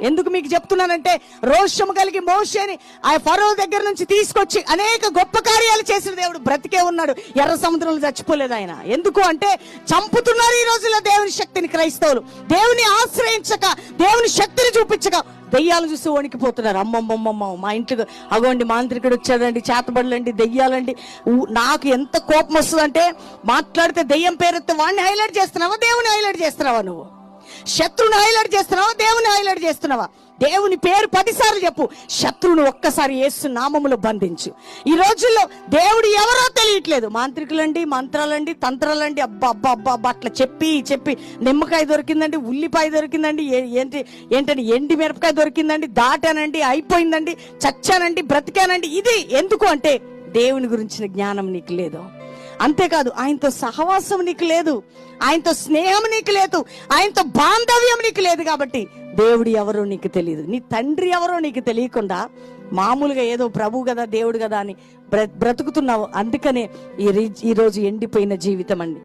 ఎందుకు మీకు చెప్తున్నానంటే రోషము కలిగి మోషేని ఆ ఫరో దగ్గర నుంచి తీసుకొచ్చి అనేక గొప్ప కార్యాలు చేసిన దేవుడు బ్రతికే ఉన్నాడు. ఎర్ర సముద్రంలో చచ్చిపోలేదు ఆయన. ఎందుకు అంటే చంపుతున్నారు ఈ రోజుల్లో దేవుని శక్తిని క్రైస్తవులు. దేవుని ఆశ్రయించక, దేవుని శక్తిని చూపించక దెయ్యాలు చూసి వణికిపోతున్నారు. అమ్మమ్మమ్మమ్మ మా ఇంటికి అగోండి మాంత్రికుడు వచ్చాడండి, చేతబడులండి, దెయ్యాలండి. నాకు ఎంత కోపం వస్తుందంటే మాట్లాడితే దెయ్యం పేరెత్తే వాడిని హైలైట్ చేస్తున్నావా, దేవుని హైలైట్ చేస్తున్నావా? నువ్వు శత్రువుని హైలైట్ చేస్తున్నావా, దేవుని హైలైట్ చేస్తున్నావా? దేవుని పేరు 10 సార్లు చెప్పు, శత్రువును ఒక్కసారి యేసు నామములో బంధించు. ఈ రోజుల్లో దేవుడు ఎవరో తెలియట్లేదు. మాంత్రికులండి, మంత్రాలండి, తంత్రాలండి, అబ్బా అబ్బా అబ్బా అబ్బా అట్లా చెప్పి చెప్పి నిమ్మకాయ దొరికిందండి, ఉల్లిపాయ దొరికిందండి, ఏంటండి ఎండి మిరపకాయ దొరికిందండి, దాటానండి, అయిపోయిందండి, చచ్చానండి, బ్రతికానండి. ఇది ఎందుకు అంటే దేవుని గురించిన జ్ఞానం నీకు లేదు. అంతేకాదు ఆయనతో సహవాసం నీకు లేదు, ఆయనతో స్నేహం నీకు లేదు, ఆయనతో బాంధవ్యం నీకు లేదు. కాబట్టి దేవుడు ఎవరో నీకు తెలియదు, నీ తండ్రి ఎవరో నీకు తెలియకుండా మామూలుగా ఏదో ప్రభు కదా, దేవుడు కదా అని బ్రతుకుతున్నావు. అందుకనే ఈ రోజు ఎండిపోయిన జీవితం అండి.